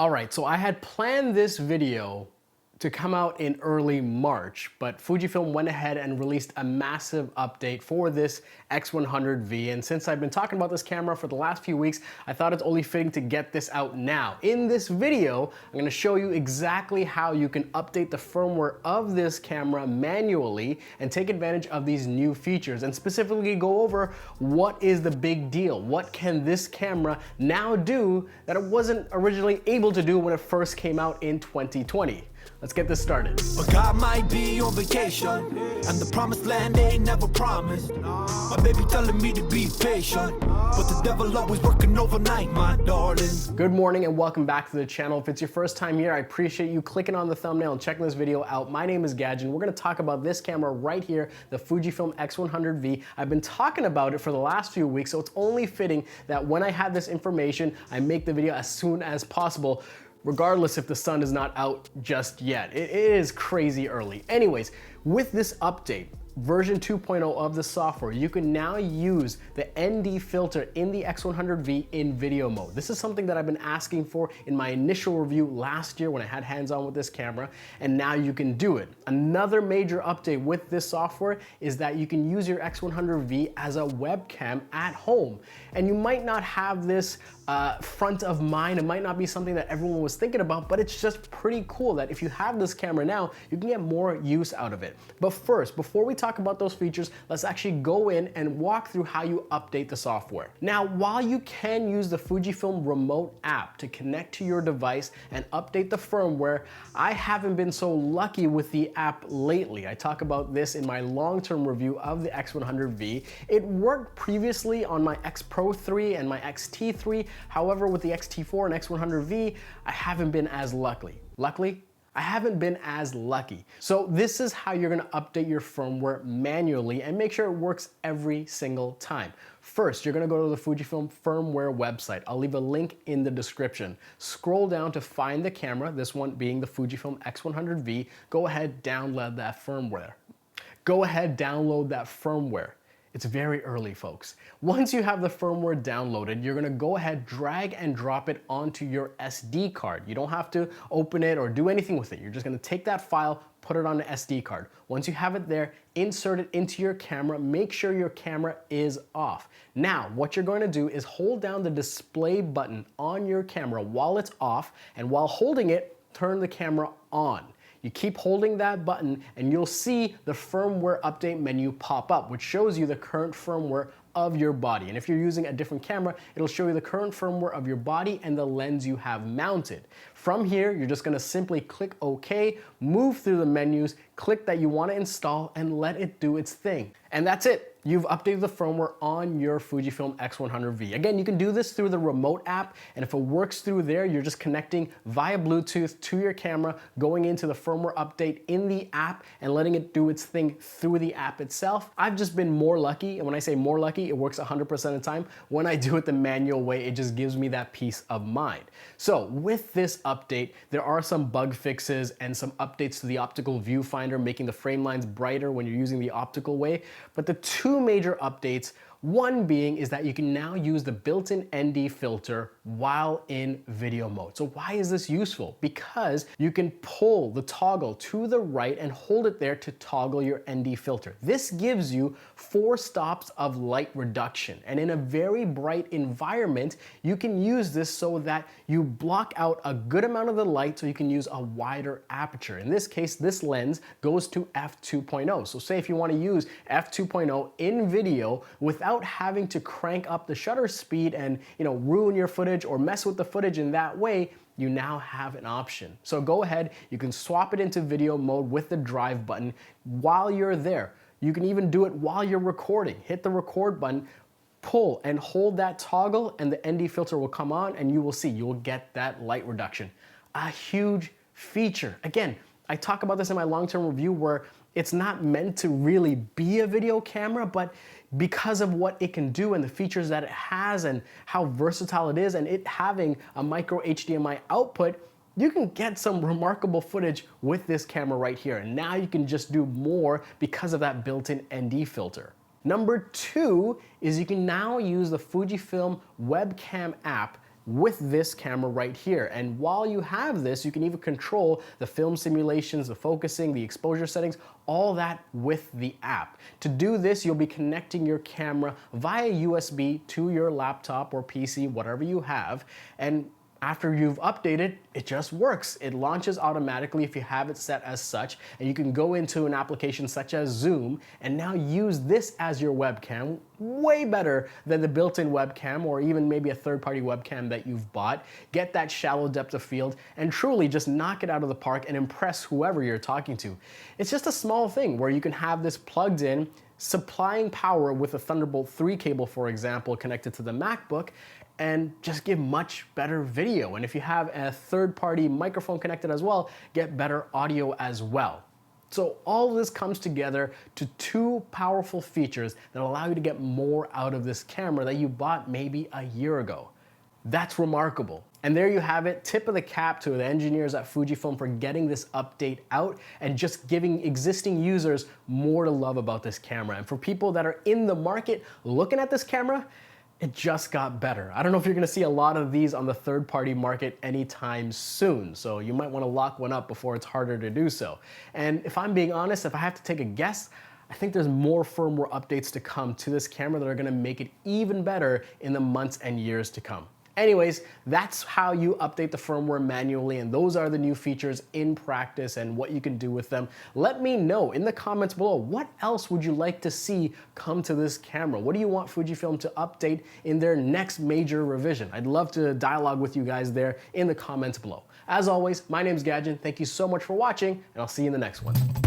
Alright, so I had planned this video to come out in early March, but Fujifilm went ahead and released a massive update for this X100V, and since I've been talking about this camera for the last few weeks, I thought it's only fitting to get this out now. In this video, I'm going to show you exactly how you can update the firmware of this camera manually and take advantage of these new features, and specifically go over what is the big deal. What can this camera now do that it wasn't originally able to do when it first came out in 2020? Let's get this started. But God might be on vacation, and the promised land they ain't never promised. My baby telling me to be patient, but the devil always working overnight, my darling. Good morning and welcome back to the channel. If it's your first time here, I appreciate you clicking on the thumbnail and checking this video out. My name is Gajan. We're gonna talk about this camera right here, the Fujifilm X100V. I've been talking about it for the last few weeks, so it's only fitting that when I have this information, I make the video as soon as possible, regardless if the sun is not out just yet. It is crazy early. Anyways, with this update, version 2.0 of the software, you can now use the ND filter in the X100V in video mode. This is something that I've been asking for in my initial review last year when I had hands-on with this camera, and now you can do it. Another major update with this software is that you can use your X100V as a webcam at home. And you might not have this front of mind. It might not be something that everyone was thinking about, but it's just pretty cool that if you have this camera now, you can get more use out of it. But first, before we talk about those features, let's actually go in and walk through how you update the software. Now, while you can use the Fujifilm remote app to connect to your device and update the firmware, I haven't been so lucky with the app lately. I talk about this in my long-term review of the X100V. It worked previously on my X Pro 3 and my XT3. However, with the XT4 and X100V, I haven't been as lucky. I haven't been as lucky. So this is how you're gonna update your firmware manually and make sure it works every single time. First, you're gonna go to the Fujifilm firmware website. I'll leave a link in the description. Scroll down to find the camera, this one being the Fujifilm X100V. Go ahead, download that firmware. It's very early, folks. Once you have the firmware downloaded, you're gonna go ahead, drag and drop it onto your SD card. You don't have to open it or do anything with it. You're just gonna take that file, put it on an SD card. Once you have it there, insert it into your camera. Make sure your camera is off. Now, what you're going to do is hold down the display button on your camera while it's off, and while holding it, turn the camera on. You keep holding that button and you'll see the firmware update menu pop up, which shows you the current firmware of your body. And if you're using a different camera, it'll show you the current firmware of your body and the lens you have mounted. From here, you're just gonna simply click OK, move through the menus, click that you wanna install, and let it do its thing. And that's it. You've updated the firmware on your Fujifilm X100V. Again, you can do this through the remote app, and if it works through there, you're just connecting via Bluetooth to your camera, going into the firmware update in the app, and letting it do its thing through the app itself. I've just been more lucky, and when I say more lucky, it works 100% of the time. When I do it the manual way, it just gives me that peace of mind. So with this update, there are some bug fixes and some updates to the optical viewfinder, making the frame lines brighter when you're using the optical way. But the two major updates, one being is that you can now use the built-in ND filter while in video mode. So why is this useful? Because you can pull the toggle to the right and hold it there to toggle your ND filter. This gives you 4 stops of light reduction. And in a very bright environment, you can use this so that you block out a good amount of the light so you can use a wider aperture. In this case, this lens goes to f2.0. So say if you want to use f2.0 in video without having to crank up the shutter speed and ruin your footage or mess with the footage in that way, you now have an option. So go ahead, you can swap it into video mode with the drive button while you're there. You can even do it while you're recording. Hit the record button, pull and hold that toggle, and the ND filter will come on, and you will see, you will get that light reduction. A huge feature. Again, I talk about this in my long-term review where it's not meant to really be a video camera, but because of what it can do and the features that it has and how versatile it is, and it having a micro HDMI output, you can get some remarkable footage with this camera right here. And now you can just do more because of that built-in ND filter. Number 2 is you can now use the Fujifilm webcam app with this camera right here. And while you have this, you can even control the film simulations, the focusing, the exposure settings, all that with the app. To do this, you'll be connecting your camera via USB to your laptop or PC, whatever you have, and after you've updated, it just works. It launches automatically if you have it set as such, and you can go into an application such as Zoom and now use this as your webcam, way better than the built-in webcam or even maybe a third-party webcam that you've bought. Get that shallow depth of field and truly just knock it out of the park and impress whoever you're talking to. It's just a small thing where you can have this plugged in, supplying power with a Thunderbolt 3 cable, for example, connected to the MacBook, and just give much better video. And if you have a third-party microphone connected as well, get better audio as well. So all of this comes together to two powerful features that allow you to get more out of this camera that you bought maybe a year ago. That's remarkable. And there you have it, tip of the cap to the engineers at Fujifilm for getting this update out and just giving existing users more to love about this camera. And for people that are in the market looking at this camera, it just got better. I don't know if you're gonna see a lot of these on the third-party market anytime soon, so you might wanna lock one up before it's harder to do so. And if I'm being honest, if I have to take a guess, I think there's more firmware updates to come to this camera that are gonna make it even better in the months and years to come. Anyways, that's how you update the firmware manually, and those are the new features in practice and what you can do with them. Let me know in the comments below, what else would you like to see come to this camera? What do you want Fujifilm to update in their next major revision? I'd love to dialogue with you guys there in the comments below. As always, my name's Gajan. Thank you so much for watching, and I'll see you in the next one.